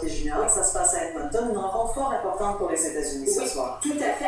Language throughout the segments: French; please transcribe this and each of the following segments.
hockey junior. Ça se passe à Edmonton, une rencontre fort importante pour les États-Unis ce soir. Tout à fait.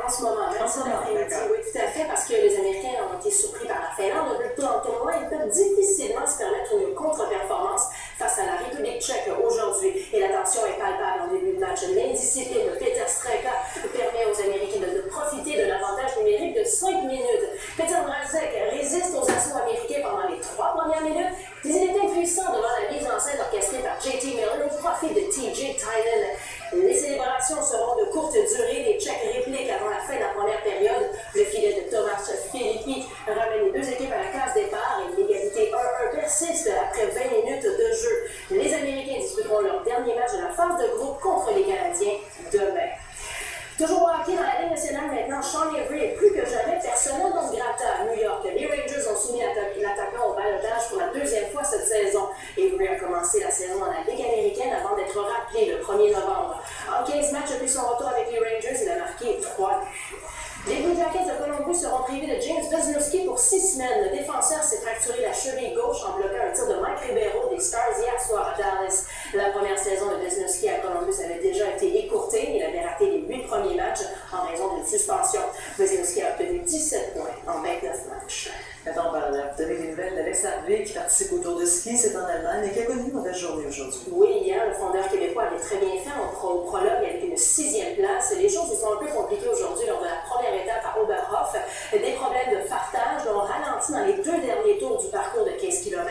En ce moment même, cet après-midi. Oui, tout à fait, parce que les Américains ont été surpris par la Finlande. Le tournoi, ils peuvent difficilement se permettre une contre-performance face à la République tchèque aujourd'hui. Et la tension est palpable en début de match. L'indiscipline de Peter Straka permet aux Américains de profiter de l'avantage numérique de 5 minutes. Peter Mrazek résiste aux assauts américains pendant les 3 premières minutes, mais il est impuissant devant la mise en scène orchestrée par J.T. Miller au profit de T.J. Tynan. Les célébrations seront de courte durée. Les Tchèques répliquent avant la fin de la première période. Le filet de Tomáš Filippi ramène les deux équipes à la case départ et l'égalité 1-1 persiste après 20 minutes de jeu. Les Américains disputeront leur dernier match de la phase de groupe contre les Canadiens demain. Toujours au hockey dans la Ligue nationale maintenant, Sean Avery est plus que jamais persona non grata à New York. Les Rangers ont soumis l'attaquant au ballottage pour la deuxième fois cette saison. Avery a commencé la saison dans la Ligue américaine avant d'être rappelé le 1er novembre. En 15 matchs depuis son retour avec les Rangers, il a marqué 3 buts. Les Blue Jackets de Columbus seront privés de James Wisniewski pour 6 semaines. Le défenseur s'est fracturé la cheville gauche en bloquant un tir de Mike Ribeiro des Stars hier soir à Dallas. La première saison de Wisniewski à Columbus avait déjà été écourtée. Il avait raté les 8 premiers matchs en raison d'une suspension. Wisniewski a obtenu 17 points en 29 matchs. Maintenant, on va donner des nouvelles d'Alex Harvey qui participe au Tour de ski. C'est en Allemagne et qui a connu une mauvaise journée aujourd'hui. Oui, hier, le fondeur québécois avait très bien fait au prologue avec une 6e place. Les choses se sont un peu compliquées aujourd'hui lors de la première étape à Oberhof. Des problèmes de fartage l'ont ralenti dans les 2 derniers tours du parcours de 15 km.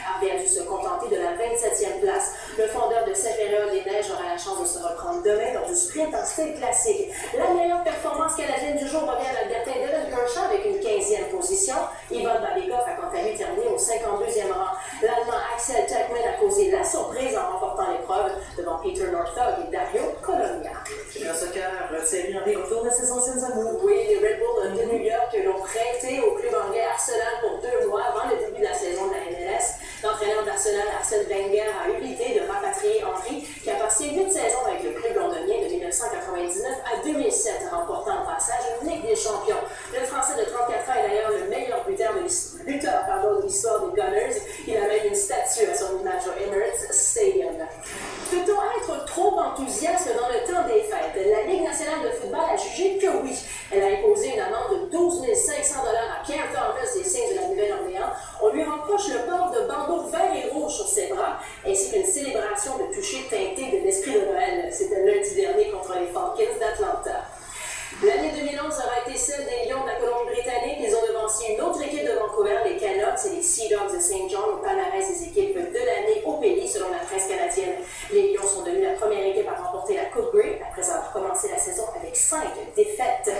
Harvey a dû se contenter de la 27e place. Le fondeur de cette période des Neiges aura la chance de se reprendre demain dans du sprint en style classique. La meilleure performance canadienne du jour revient à l'Albertain Dylan Kershaw avec une 15e position. Yvonne Babikoff a quant à lui terminé au 52e rang. L'Allemand Axel Tuckman a causé la surprise en remportant l'épreuve devant Peter Northug et Dario Colonia. Et en soccer, Thierry Henry retourne à ses anciennes amours. Oui, les Red Bulls de New York l'ont prêté au club anglais Arsenal pour 2 mois avant le début de la saison de la MLS. L'entraîneur d'Arsenal, Arsène Wenger, a eu l'idée de rapatrier Henry, qui a passé 8 saisons avec le club londonien de 1999 à 2007, remportant au passage une Ligue des Champions. Le Français de 34 ans est d'ailleurs le meilleur buteur de l'histoire des Gunners. Il a même une statue à son image au Emirates Stadium. Peut-on être trop enthousiaste dans le temps des fêtes? La Ligue nationale de football a jugé que oui. Elle a imposé une amende de 12 500 $ à Pierre Thomas des Saints de la Nouvelle-Orléans. On lui reproche le port de bandeaux verts et rouges sur ses bras, ainsi qu'une célébration de toucher teinté de l'esprit de Noël. C'était lundi dernier contre les Falcons d'Atlanta. L'année 2011 aura été celle des Lions de la Colombie-Britannique. Ils ont devancé une autre équipe de Vancouver, les Canucks et les Sea Dogs de Saint John, au palmarès des équipes de l'année au pays, selon la presse canadienne. Les Lions sont devenus la première équipe à remporter la Coupe Grey après avoir commencé la saison avec 5 défaites.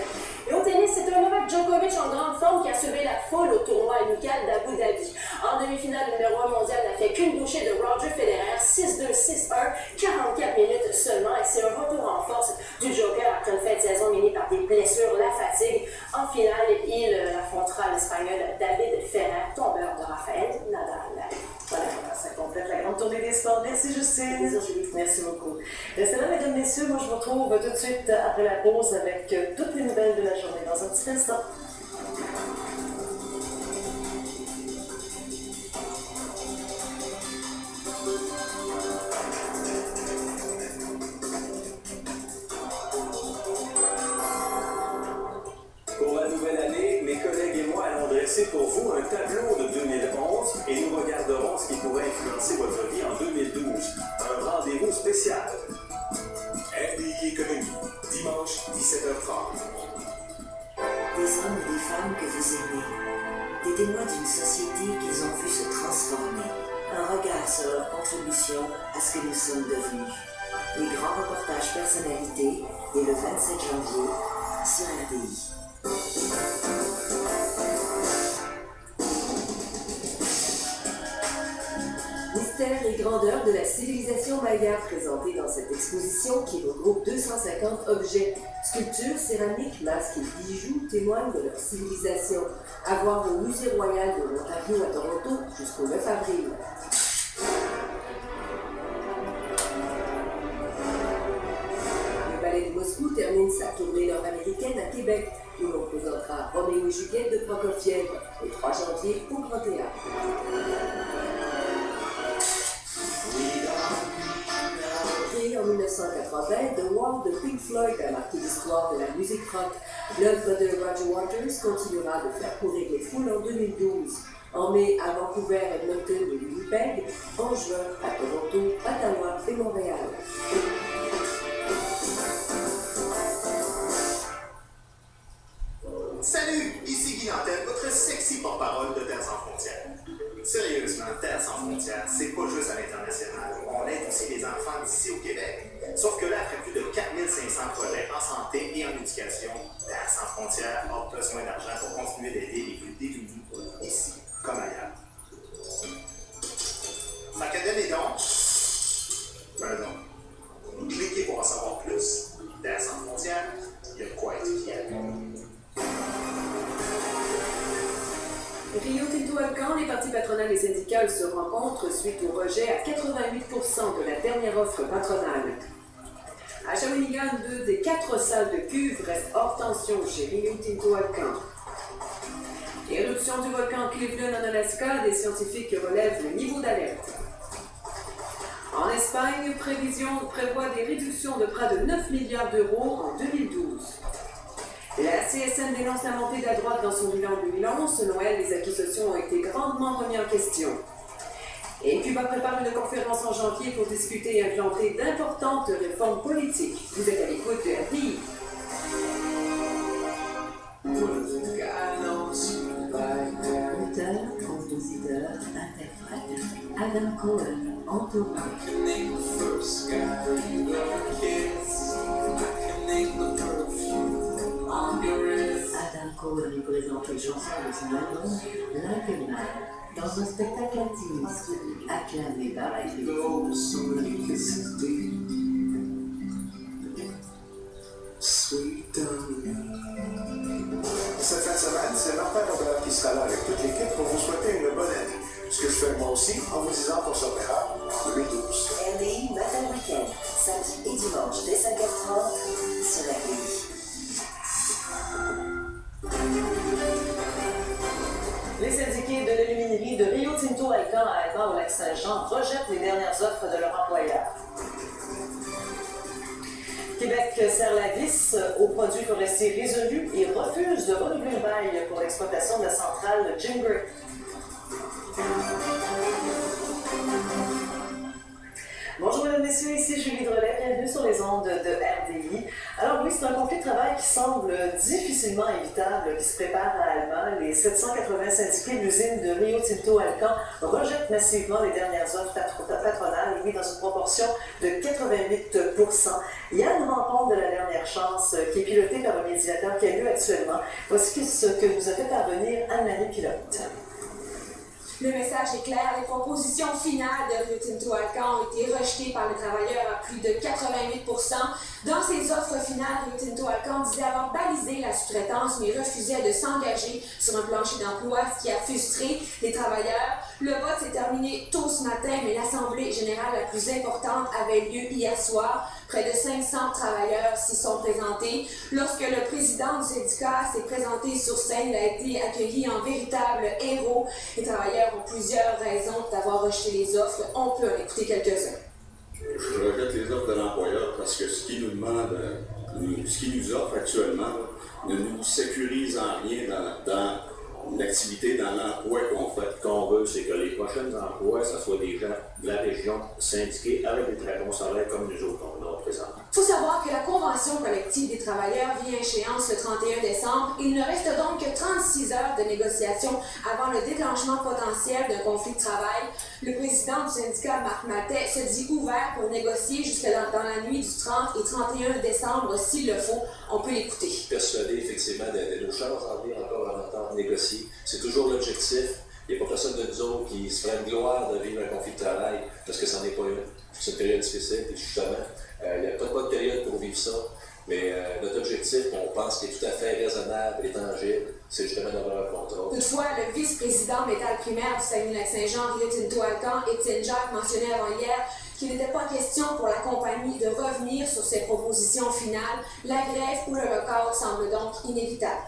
Et au tennis, c'est un Novak Djokovic en grande forme qui a sauvé la foule au tournoi amical d'Abu Dhabi. En demi-finale, le numéro 1 mondial n'a fait qu'une bouchée de Roger Federer, 6-2, 6-1, 44 minutes seulement. Et c'est un retour en force du Joker après une fin de saison menée par des blessures, la fatigue. En finale, il affrontera l'Espagnol David Ferrer, tombeur de Rafael Nadal. Voilà, ça complète la grande tournée des sports. Merci Justine. Merci beaucoup. Restez là, mesdames, messieurs. Moi, je vous retrouve tout de suite après la pause avec toutes les nouvelles de la journée dans un petit instant. Pour la nouvelle année, mes collègues et moi allons dresser pour vous un tableau de 2011 et nous regarderons ce qui pourrait influencer votre vie en 2012. Un rendez-vous spécial. RDI Économie, dimanche 17h30. Des hommes et des femmes que vous aimez, des témoins d'une société qu'ils ont vu se transformer, un regard sur leur contribution à ce que nous sommes devenus. Les grands reportages personnalités dès le 27 janvier sur RDI. Mystère et grandeur de la civilisation maya présentée dans cette exposition qui regroupe 250 objets. Sculptures, céramiques, masques et bijoux témoignent de leur civilisation. À voir au Musée royal de l'Ontario à Toronto jusqu'au 9 avril. Le Ballet de Moscou termine sa tournée nord-américaine à Québec, où l'on présentera Roméo et Juliette de Prokofiev le 3 janvier au Grand Théâtre. 1980, The Wall de Pink Floyd a marqué l'histoire de la musique rock. L'œuvre de Roger Waters continuera de faire courir les foules en 2012. En mai à Vancouver, Edmonton et Winnipeg, en juin à Toronto, Ottawa et Montréal. Salut, ici Guy Nantel, votre sexy porte-parole de Terre sans frontières. Sérieusement, Terre sans frontières, c'est pas juste à l'international. On aide aussi les enfants d'ici au Québec. Sauf que là, après plus de 4500 projets en santé et en éducation, Terre sans frontières a besoin d'argent pour continuer d'aider les plus démunis, ici comme ailleurs. Fait que donnez donc. Pardon. Cliquez pour en savoir plus. Terre sans frontières, il y a de quoi être fier. Rio Tinto Alcan, les partis patronales et syndicales se rencontrent suite au rejet à 88% de la dernière offre patronale. À Shawinigan, 2 des 4 salles de cuve restent hors tension chez Rio Tinto Alcan. Éruption du volcan Cleveland en Alaska, des scientifiques relèvent le niveau d'alerte. En Espagne, prévision prévoit des réductions de près de 9 milliards d'euros en 2012. La CSN dénonce la montée de la droite dans son bilan 2011. Selon elle, les acquis sociaux ont été grandement remis en question. Et Cuba prépare une conférence en janvier pour discuter et implanter d'importantes réformes politiques. Vous êtes à l'écoute de RDI. Auteur, compositeur, interprète, Adam Cohen, entouré. Adam Cohen nous présente les chansons de son album Like a Man dans un spectacle intimiste acclamé par la critique. Cette fin de semaine, c'est Martin Robert qui sera là avec toute l'équipe pour vous souhaiter une bonne année. Ce que je fais moi aussi en vous disant qu'on se reverra en 2012. RDI Matin Week-end, samedi et dimanche dès 5h30 sur RDI. Les syndiqués de l'aluminerie de Rio Tinto Alcan à Alma au Lac-Saint-Jean rejettent les dernières offres de leur employeur. Québec serre la vis aux produits forestiers résolus et refuse de renouveler le bail pour l'exploitation de la centrale Jimbury. Bonjour mesdames, messieurs, ici Julie Drolet, bienvenue sur les ondes de RDI. Alors oui, c'est un conflit de travail qui semble difficilement évitable, qui se prépare à Alma. Les 780 syndiqués de l'usine de Rio Tinto Alcan rejettent massivement les dernières offres patronales, oui, dans une proportion de 88%. Il y a une rencontre de la dernière chance qui est pilotée par un médiateur qui a lieu actuellement. Voici ce que nous a fait parvenir Anne-Marie Pilote. Le message est clair, les propositions finales de Rio Tinto Alcan ont été rejetées par les travailleurs à plus de 88%. Dans ses offres finales, Rio Tinto Alcan disait avoir balisé la sous-traitance, mais refusait de s'engager sur un plancher d'emploi, ce qui a frustré les travailleurs. Le vote s'est terminé tôt ce matin, mais l'Assemblée générale la plus importante avait lieu hier soir. Près de 500 travailleurs s'y sont présentés. Lorsque le président du syndicat s'est présenté sur scène, il a été accueilli en véritable héros. Les travailleurs ont plusieurs raisons d'avoir rejeté les offres. On peut en écouter quelques-uns. Je rejette les offres de l'employeur parce que ce qu'il nous demande, ce qu'il nous offre actuellement, ne nous sécurise en rien dans l'activité, dans l'emploi qu'on fait. Ce qu'on veut, c'est que les prochains emplois, ce soit des gens de la région syndiqués avec des très bons salaires comme nous autres qu'on a présentement. Il faut savoir que la Convention collective des travailleurs vient à échéance le 31 décembre. Il ne reste donc que 36 heures de négociation avant le déclenchement potentiel d'un conflit de travail. Le président du syndicat, Marc Matet, se dit ouvert pour négocier jusque dans la nuit du 30 et 31 décembre s'il le faut. On peut l'écouter. Persuadé effectivement de nos chances d'en venir encore en entente négocier. C'est toujours l'objectif. Il n'y a pas personne de nous autres qui se ferait une gloire de vivre un conflit de travail parce que c'en est pas une. C'est une période difficile et justement, il n'y a pas de période pour vivre ça. Mais notre objectif, on pense qu'il est tout à fait raisonnable et tangible, c'est justement d'avoir un contrôle. Toutefois, le vice-président métal primaire du Saguenay-Lac-Saint-Jean, Rio Tinto Alcan, Étienne Jacques, mentionnait avant hier qu'il n'était pas question pour la compagnie de revenir sur ses propositions finales. La grève ou le lockout semble donc inévitable.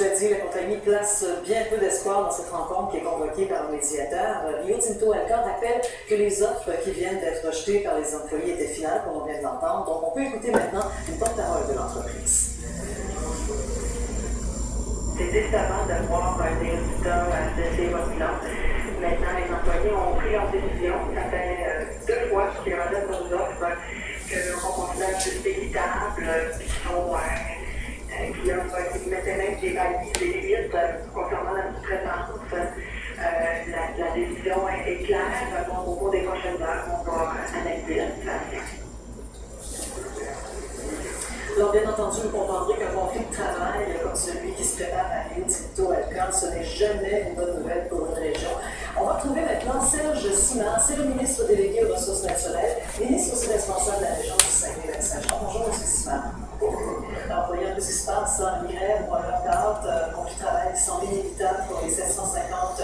Cela dit, la compagnie place bien peu d'espoir dans cette rencontre qui est convoquée par le médiateur. Rio Tinto Alcan rappelle que les offres qui viennent d'être rejetées par les employés étaient finales, comme on vient de l'entendre. Donc, on peut écouter maintenant une porte-parole de l'entreprise. C'est décevant de voir des résultats cesser votre plan. Maintenant, les employés ont pris leur décision. Ça fait 2 fois qu'ils rejettent nos offres qu'on considère juste équitables, qui mettaient même des limites concernant la sous-traitance. La décision est claire. Au cours des prochaines heures, on va analyser la situation. Alors, bien entendu, vous comprendrez qu'un conflit de travail comme celui qui se prépare à Rio Tinto Alcan, ce n'est jamais une bonne nouvelle pour une région. On va retrouver maintenant Serge Simard, c'est le ministre délégué aux Ressources naturelles, ministre aussi responsable de la région du Saguenay-Lac-Saint-Jean. Bonjour, M. Simard. Alors, voyez un peu ce qui se passe en grève ou en lockout, conflit de travail qui semble inévitable pour les 750